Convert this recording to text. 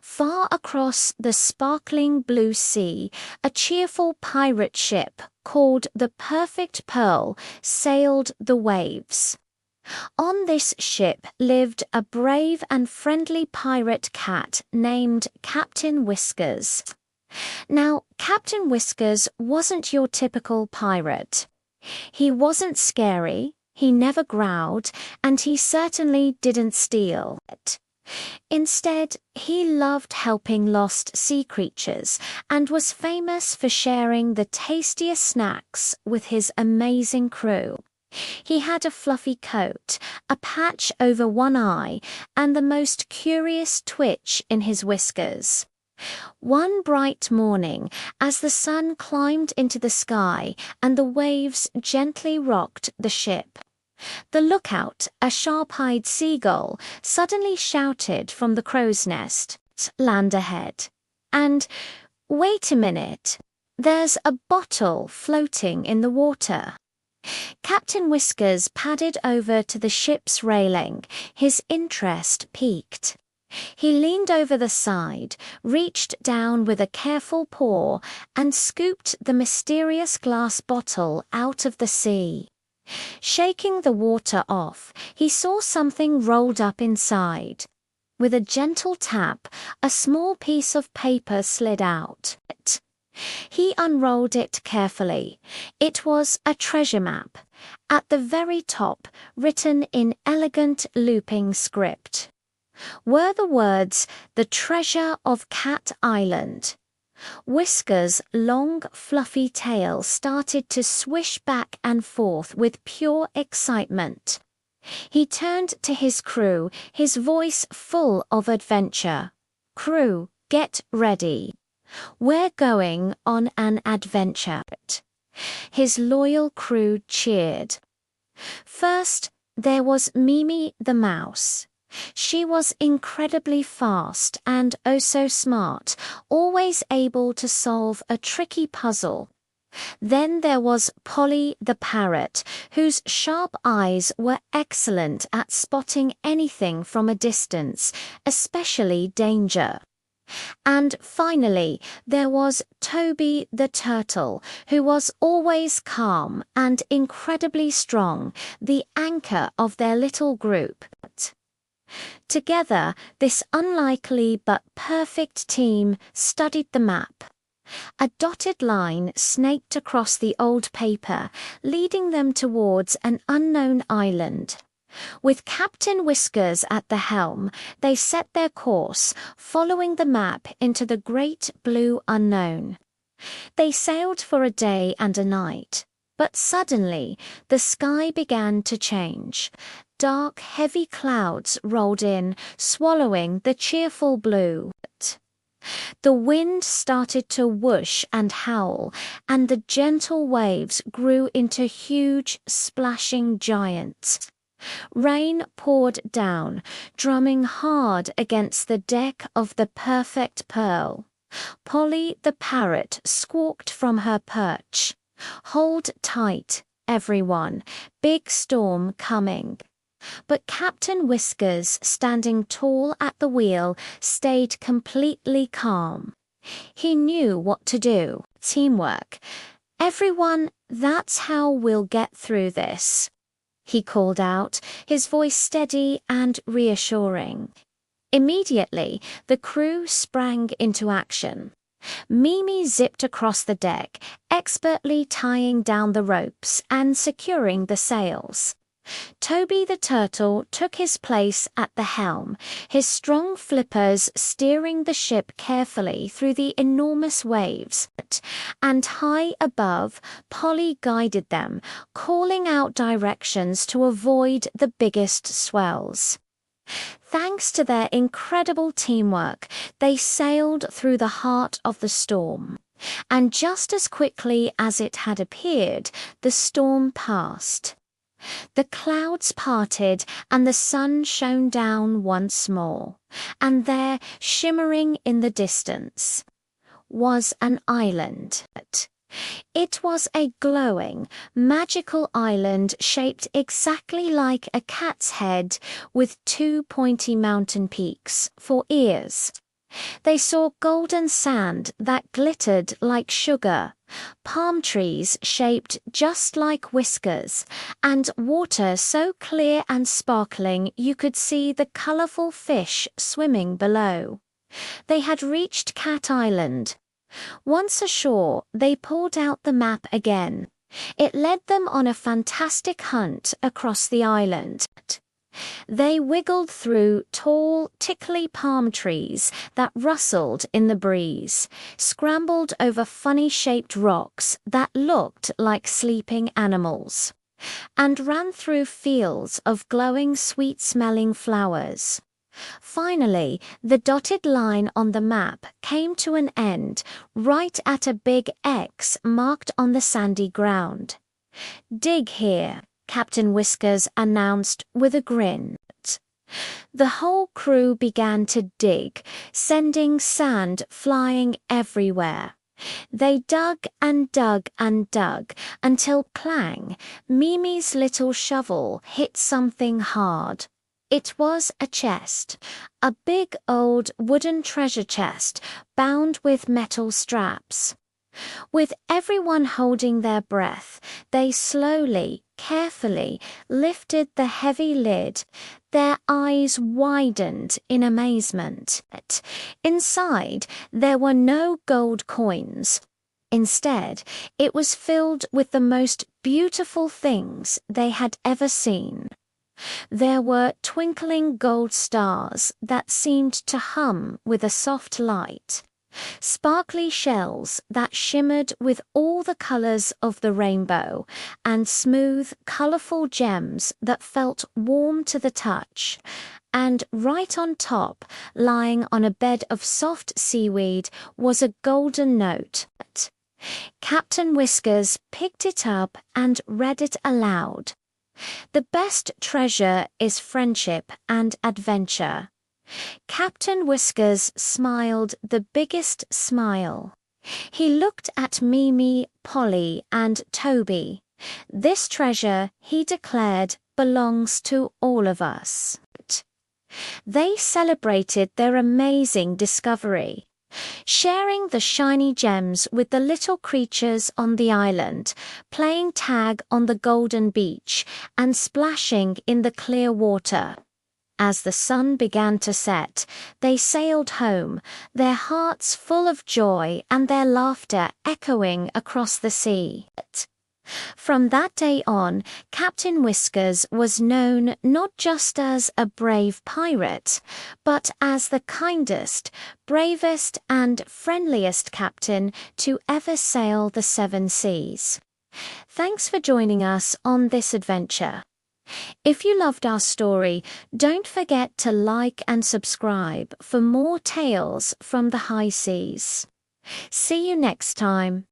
Far across the sparkling blue sea, a cheerful pirate ship called the Perfect Pearl sailed the waves. On this ship lived a brave and friendly pirate cat named Captain Whiskers. Now, Captain Whiskers wasn't your typical pirate. He wasn't scary, he never growled, and he certainly didn't steal. Instead, he loved helping lost sea creatures and was famous for sharing the tastiest snacks with his amazing crew. He had a fluffy coat, a patch over one eye, and the most curious twitch in his whiskers. One bright morning, as the sun climbed into the sky and the waves gently rocked the ship, the lookout, a sharp-eyed seagull, suddenly shouted from the crow's nest, "Land ahead." And, "Wait a minute, there's a bottle floating in the water." Captain Whiskers padded over to the ship's railing, his interest piqued. He leaned over the side, reached down with a careful paw, and scooped the mysterious glass bottle out of the sea. Shaking the water off, he saw something rolled up inside. With a gentle tap, a small piece of paper slid out. He unrolled it carefully. It was a treasure map. At the very top, written in elegant looping script, were the words, "The Treasure of Cat Island." Whiskers' long, fluffy tail started to swish back and forth with pure excitement. He turned to his crew, his voice full of adventure. "Crew, get ready. We're going on an adventure." His loyal crew cheered. First, there was Mimi the mouse. She was incredibly fast and oh so smart, always able to solve a tricky puzzle. Then there was Polly the parrot, whose sharp eyes were excellent at spotting anything from a distance, especially danger. And finally, there was Toby the turtle, who was always calm and incredibly strong, the anchor of their little group. Together, this unlikely but perfect team studied the map. A dotted line snaked across the old paper, leading them towards an unknown island. With Captain Whiskers at the helm, they set their course, following the map into the great blue unknown. They sailed for a day and a night, but suddenly the sky began to change. Dark, heavy clouds rolled in, swallowing the cheerful blue. The wind started to whoosh and howl, and the gentle waves grew into huge, splashing giants. Rain poured down, drumming hard against the deck of the Perfect Pearl. Polly the parrot squawked from her perch. "Hold tight, everyone, big storm coming." But Captain Whiskers, standing tall at the wheel, stayed completely calm. He knew what to do. Teamwork. "Everyone, that's how we'll get through this," he called out, his voice steady and reassuring. Immediately, the crew sprang into action. Mimi zipped across the deck, expertly tying down the ropes and securing the sails. Toby the turtle took his place at the helm, his strong flippers steering the ship carefully through the enormous waves. And high above, Polly guided them, calling out directions to avoid the biggest swells. Thanks to their incredible teamwork, they sailed through the heart of the storm. And just as quickly as it had appeared, the storm passed. The clouds parted and the sun shone down once more, and there, shimmering in the distance, was an island. It was a glowing, magical island shaped exactly like a cat's head, with two pointy mountain peaks for ears. They saw golden sand that glittered like sugar, palm trees shaped just like whiskers, and water so clear and sparkling you could see the colorful fish swimming below. They had reached Cat Island. Once ashore, they pulled out the map again. It led them on a fantastic hunt across the island. They wiggled through tall, tickly palm trees that rustled in the breeze, scrambled over funny-shaped rocks that looked like sleeping animals, and ran through fields of glowing, sweet-smelling flowers. Finally, the dotted line on the map came to an end right at a big X marked on the sandy ground. "Dig here," Captain Whiskers announced with a grin. The whole crew began to dig, sending sand flying everywhere. They dug and dug and dug until clang, Mimi's little shovel hit something hard. It was a chest, a big old wooden treasure chest bound with metal straps. With everyone holding their breath, they slowly, carefully lifted the heavy lid. Their eyes widened in amazement. Inside, there were no gold coins. Instead, it was filled with the most beautiful things they had ever seen. There were twinkling gold stars that seemed to hum with a soft light, sparkly shells that shimmered with all the colors of the rainbow, and smooth, colorful gems that felt warm to the touch. And right on top, lying on a bed of soft seaweed, was a golden note. Captain Whiskers picked it up and read it aloud. "The best treasure is friendship and adventure." Captain Whiskers smiled the biggest smile. He looked at Mimi, Polly, and Toby. "This treasure," he declared, "belongs to all of us." They celebrated their amazing discovery, sharing the shiny gems with the little creatures on the island, playing tag on the golden beach, and splashing in the clear water. As the sun began to set, they sailed home, their hearts full of joy and their laughter echoing across the sea. From that day on, Captain Whiskers was known not just as a brave pirate, but as the kindest, bravest, and friendliest captain to ever sail the seven seas. Thanks for joining us on this adventure. If you loved our story, don't forget to like and subscribe for more tales from the high seas. See you next time.